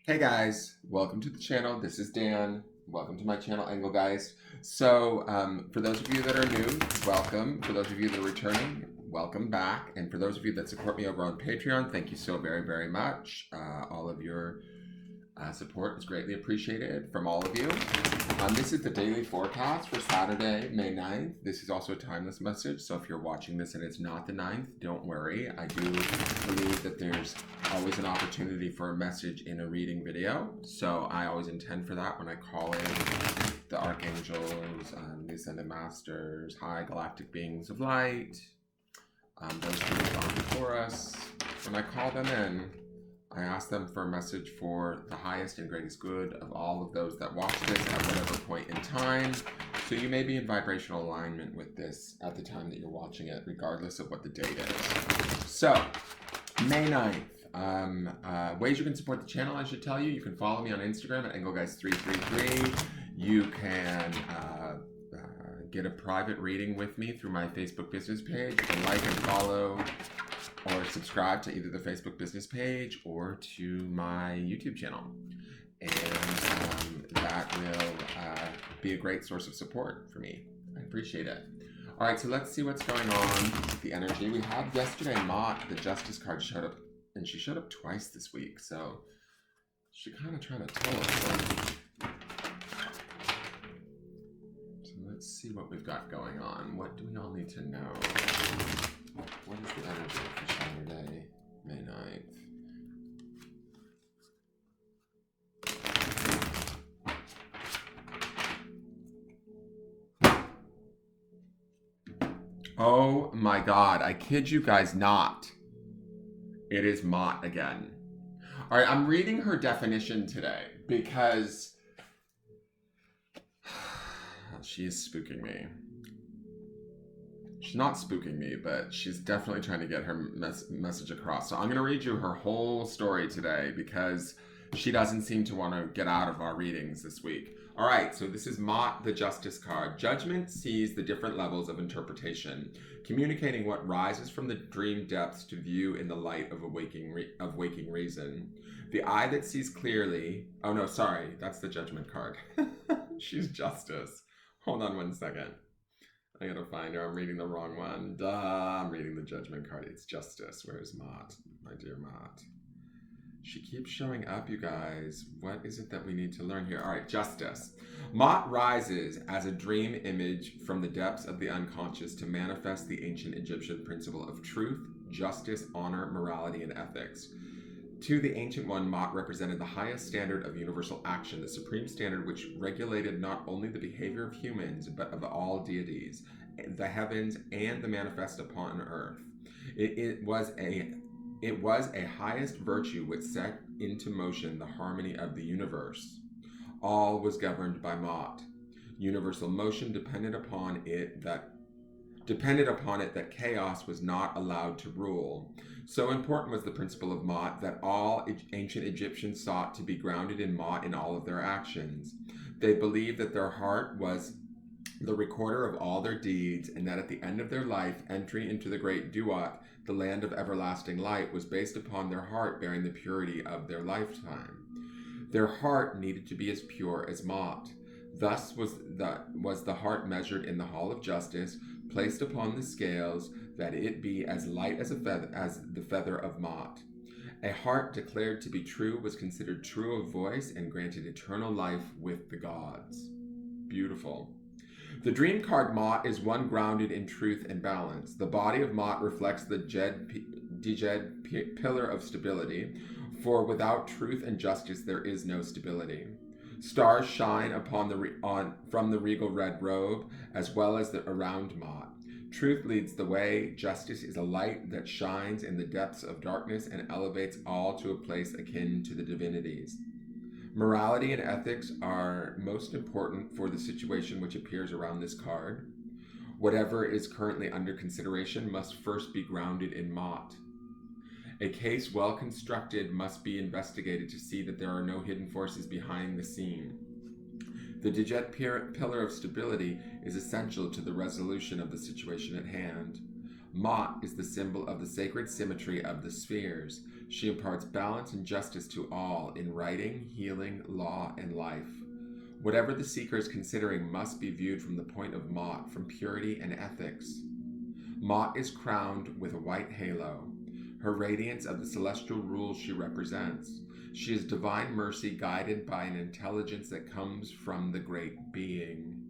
Hey guys, welcome to the channel. This is Dan. Welcome to my channel, Engelgeist. So, for those of you that are new, welcome. For those of you that are returning, welcome back. And for those of you that support me over on Patreon, thank you so very, very much. All of your support is greatly appreciated from all of you. This is the daily forecast for Saturday, May 9th. This is also a timeless message, so if you're watching this and it's not the 9th, don't worry. I do believe that there's always an opportunity for a message in a reading video, so I always intend for that when I call in the archangels, the ascended masters, high galactic beings of light, those who have gone before us. When I call them in, I ask them for a message for the highest and greatest good of all of those that watch this at whatever point in time. So you may be in vibrational alignment with this at the time that you're watching it, regardless of what the date is. So, May 9th. Ways you can support the channel, I should tell you. You can follow me on Instagram at Engelgeist333. You can get a private reading with me through my Facebook business page. You can like and follow or subscribe to either the Facebook business page or to my YouTube channel. And that will be a great source of support for me. I appreciate it. All right, so let's see what's going on with the energy. We had yesterday, MAAT, the Justice card, showed up, and she showed up twice this week. So she kind of trying to tell us something. So let's see what we've got going on. What do we all need to know? What is the energy for Saturday, May 9th? Oh my God, I kid you guys not. It is MAAT again. All right, I'm reading her definition today because she is spooking me. She's not spooking me, but she's definitely trying to get her message across. So I'm going to read you her whole story today because she doesn't seem to want to get out of our readings this week. All right, so this is MAAT, the Justice card. Judgment sees the different levels of interpretation, communicating what rises from the dream depths to view in the light of waking reason. The eye that sees clearly... Oh, no, sorry. That's the Judgment card. She's Justice. Hold on one second. I gotta find her. I'm reading the wrong one. Duh, I'm reading the Judgment card. It's Justice. Where's MAAT? My dear MAAT. She keeps showing up, you guys. What is it that we need to learn here? All right, Justice. MAAT rises as a dream image from the depths of the unconscious to manifest the ancient Egyptian principle of truth, justice, honor, morality, and ethics. To the Ancient One, MAAT represented the highest standard of universal action, the supreme standard which regulated not only the behavior of humans, but of all deities, the heavens, and the manifest upon earth. It was a highest virtue which set into motion the harmony of the universe. All was governed by MAAT. Universal motion depended upon it that chaos was not allowed to rule. So important was the principle of MAAT that all ancient Egyptians sought to be grounded in MAAT in all of their actions. They believed that their heart was the recorder of all their deeds, and that at the end of their life, entry into the great Duat, the land of everlasting light, was based upon their heart bearing the purity of their lifetime. Their heart needed to be as pure as MAAT. Thus was the heart measured in the hall of justice, placed upon the scales, that it be as light as the feather of MAAT. A heart declared to be true was considered true of voice and granted eternal life with the gods. Beautiful. The dream card MAAT is one grounded in truth and balance. The body of MAAT reflects the Djed pillar of stability, for without truth and justice there is no stability. Stars shine from the regal red robe, as well as around MAAT. Truth leads the way. Justice is a light that shines in the depths of darkness and elevates all to a place akin to the divinities. Morality and ethics are most important for the situation which appears around this card. Whatever is currently under consideration must first be grounded in MAAT. A case well constructed must be investigated to see that there are no hidden forces behind the scene. The Djed pillar of stability is essential to the resolution of the situation at hand. MAAT is the symbol of the sacred symmetry of the spheres. She imparts balance and justice to all in writing, healing, law, and life. Whatever the seeker is considering must be viewed from the point of MAAT, from purity and ethics. MAAT is crowned with a white halo, her radiance of the celestial rule she represents. She is divine mercy guided by an intelligence that comes from the great being.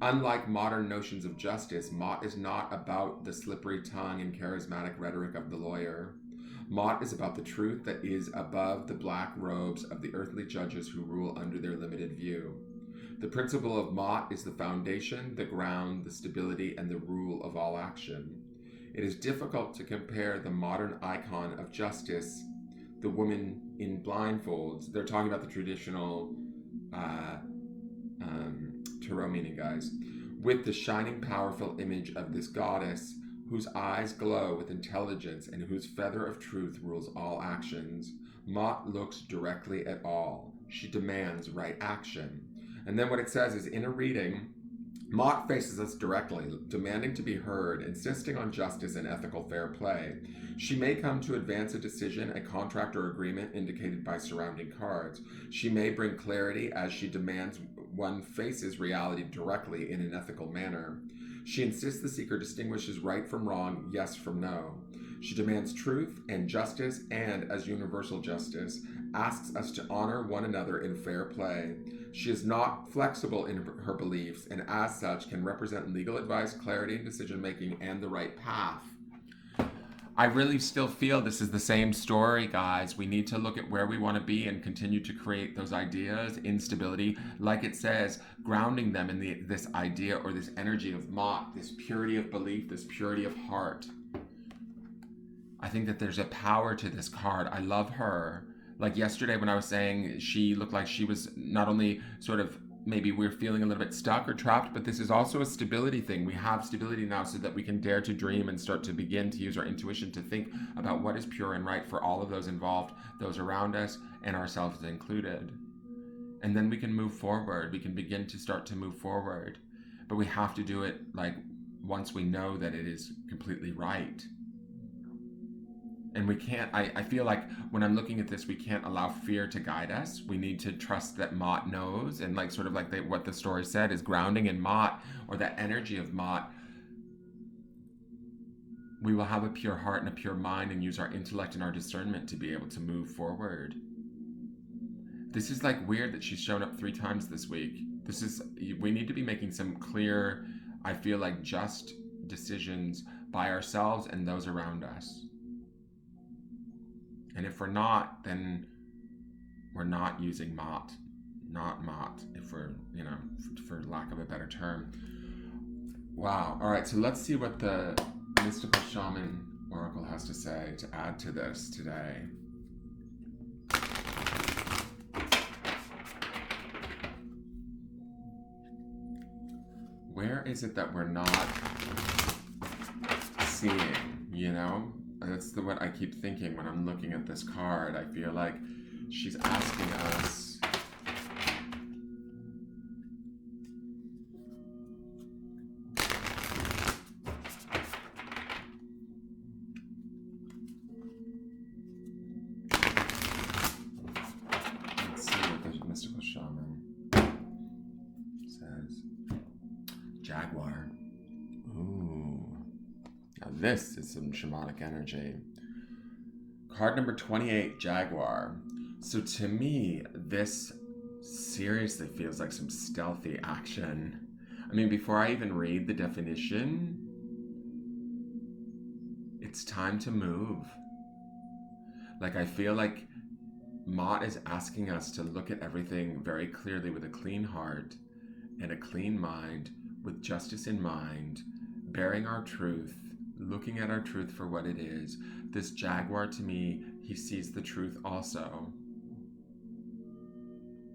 Unlike modern notions of justice, MAAT is not about the slippery tongue and charismatic rhetoric of the lawyer. MAAT is about the truth that is above the black robes of the earthly judges who rule under their limited view. The principle of MAAT is the foundation, the ground, the stability, and the rule of all action. It is difficult to compare the modern icon of justice, the woman in blindfolds. They're talking about the traditional tarot meaning, guys, with the shining, powerful image of this goddess whose eyes glow with intelligence and whose feather of truth rules all actions. MAAT looks directly at all. She demands right action. And then what it says is, in a reading, MAAT faces us directly, demanding to be heard, insisting on justice and ethical fair play. She may come to advance a decision, a contract, or agreement indicated by surrounding cards. She may bring clarity as she demands one faces reality directly in an ethical manner. She insists the seeker distinguishes right from wrong, yes from no. She demands truth and justice, and as universal justice, asks us to honor one another in fair play. She is not flexible in her beliefs, and as such can represent legal advice, clarity in decision-making, and the right path. I really still feel this is the same story, guys. We need to look at where we want to be and continue to create those ideas, instability, like it says, grounding them in this idea or this energy of MAAT, this purity of belief, this purity of heart. I think that there's a power to this card. I love her. Like yesterday when I was saying she looked like she was not only sort of, maybe we're feeling a little bit stuck or trapped, but this is also a stability thing. We have stability now so that we can dare to dream and start to begin to use our intuition to think about what is pure and right for all of those involved, those around us, and ourselves included. And then we can move forward. We can begin to start to move forward. But we have to do it like once we know that it is completely right. And we can't, I feel like when I'm looking at this, we can't allow fear to guide us. We need to trust that MAAT knows, and like sort of like what the story said is grounding in MAAT, or that energy of MAAT. We will have a pure heart and a pure mind and use our intellect and our discernment to be able to move forward. This is like weird that she's shown up 3 times this week. We need to be making some clear, I feel like, just decisions by ourselves and those around us. And if we're not, then we're not using MAAT, not MAAT, if we're, for lack of a better term. Wow. All right, so let's see what the Mystical Shaman Oracle has to say to add to this today. Where is it that we're not seeing, That's what I keep thinking when I'm looking at this card. I feel like she's asking us let's see what the Mystical Shaman says. Jaguar. Ooh. Now this is some shamanic energy. Card number 28, Jaguar. So to me, this seriously feels like some stealthy action. I mean, before I even read the definition, it's time to move. Like, I feel like MAAT is asking us to look at everything very clearly with a clean heart and a clean mind, with justice in mind, bearing our truth, looking at our truth for what it is. This Jaguar, to me, he sees the truth also.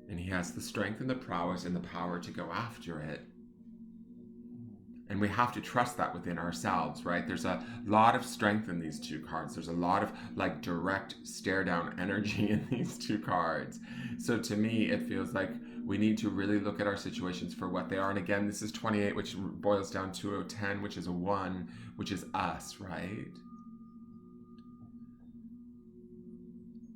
And he has the strength and the prowess and the power to go after it. And we have to trust that within ourselves, right? There's a lot of strength in these 2 cards. There's a lot of like direct stare down energy in these 2 cards. So to me, it feels like We need to really look at our situations for what they are. And again, this is 28, which boils down to a 10, which is a 1, which is us, right?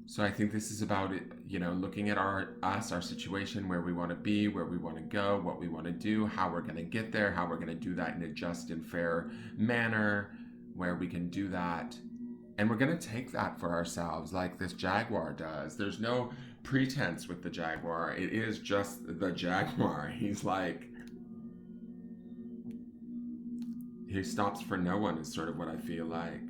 So I think this is about it, you know, looking at our situation, where we want to be, where we want to go, what we want to do, how we're going to get there, how we're going to do that in a just and fair manner, where we can do that. And we're going to take that for ourselves like this Jaguar does. There's no pretense with the Jaguar. It is just the Jaguar. He's like, he stops for no one is sort of what I feel like.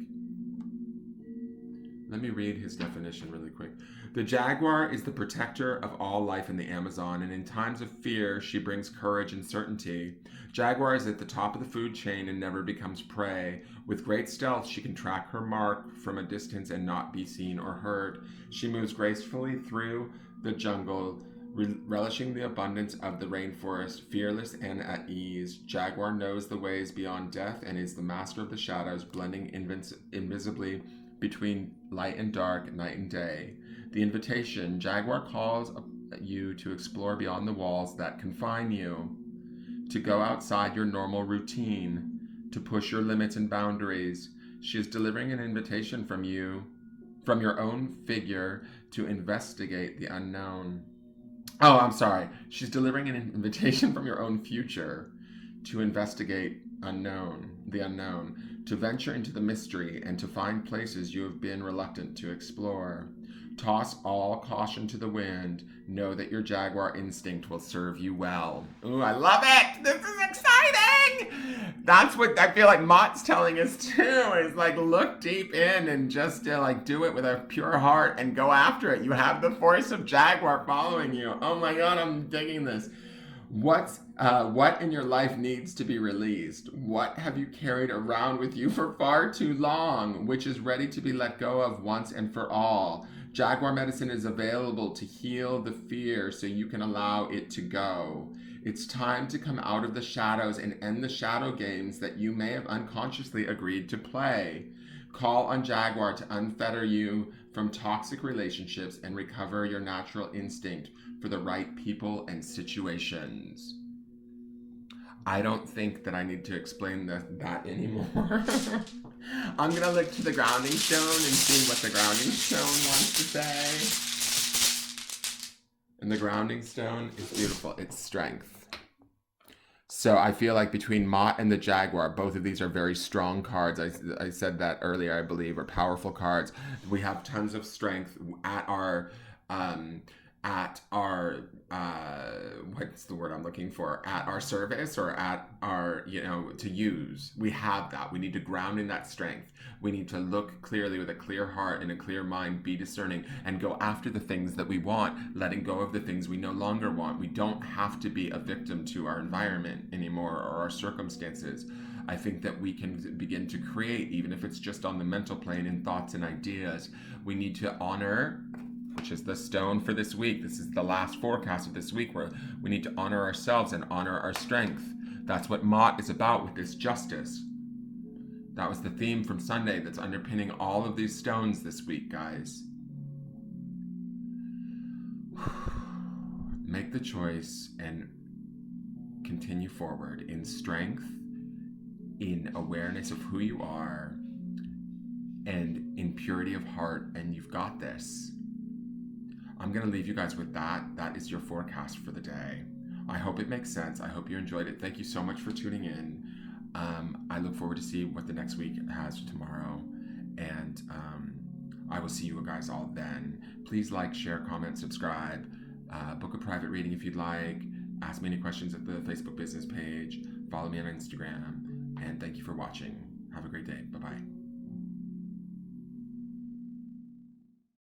Let me read his definition really quick. The Jaguar is the protector of all life in the Amazon, and in times of fear, she brings courage and certainty. Jaguar is at the top of the food chain and never becomes prey. With great stealth, she can track her mark from a distance and not be seen or heard. She moves gracefully through the jungle, relishing the abundance of the rainforest, fearless and at ease. Jaguar knows the ways beyond death and is the master of the shadows, blending invisibly between light and dark, night and day. The invitation, Jaguar calls you to explore beyond the walls that confine you, to go outside your normal routine, to push your limits and boundaries. She is delivering an invitation from you, from your own figure, to investigate the unknown. Oh, I'm sorry. She's delivering an invitation from your own future to investigate the unknown, to venture into the mystery and to find places you have been reluctant to explore. Toss all caution to the wind. Know that your Jaguar instinct will serve you well. Ooh, I love it! This is exciting! That's what I feel like MAAT's telling us too, is like look deep in and just like do it with a pure heart and go after it. You have the force of Jaguar following you. Oh my God, I'm digging this. What in your life needs to be released? What have you carried around with you for far too long, which is ready to be let go of once and for all? Jaguar medicine is available to heal the fear so you can allow it to go. It's time to come out of the shadows and end the shadow games that you may have unconsciously agreed to play. Call on Jaguar to unfetter you from toxic relationships and recover your natural instinct for the right people and situations. I don't think that I need to explain that anymore. I'm going to look to the grounding stone and see what the grounding stone wants to say. And the grounding stone is beautiful. It's strength. So I feel like between MAAT and the Jaguar, both of these are very strong cards. I said that earlier, I believe, are powerful cards. We have tons of strength at our what's the word I'm looking for? At our service, or at our, to use. We have that. We need to ground in that strength. We need to look clearly with a clear heart and a clear mind, be discerning, and go after the things that we want, letting go of the things we no longer want. We don't have to be a victim to our environment anymore or our circumstances. I think that we can begin to create, even if it's just on the mental plane in thoughts and ideas. We need to honor, which is the stone for this week. This is the last forecast of this week, where we need to honor ourselves and honor our strength. That's what MAAT is about with this justice. That was the theme from Sunday that's underpinning all of these stones this week, guys. Make the choice and continue forward in strength, in awareness of who you are, and in purity of heart, and you've got this. I'm going to leave you guys with that. That is your forecast for the day. I hope it makes sense. I hope you enjoyed it. Thank you so much for tuning in. I look forward to see what the next week has tomorrow. And I will see you guys all then. Please like, share, comment, subscribe. Book a private reading if you'd like. Ask me any questions at the Facebook business page. Follow me on Instagram. And thank you for watching. Have a great day. Bye-bye.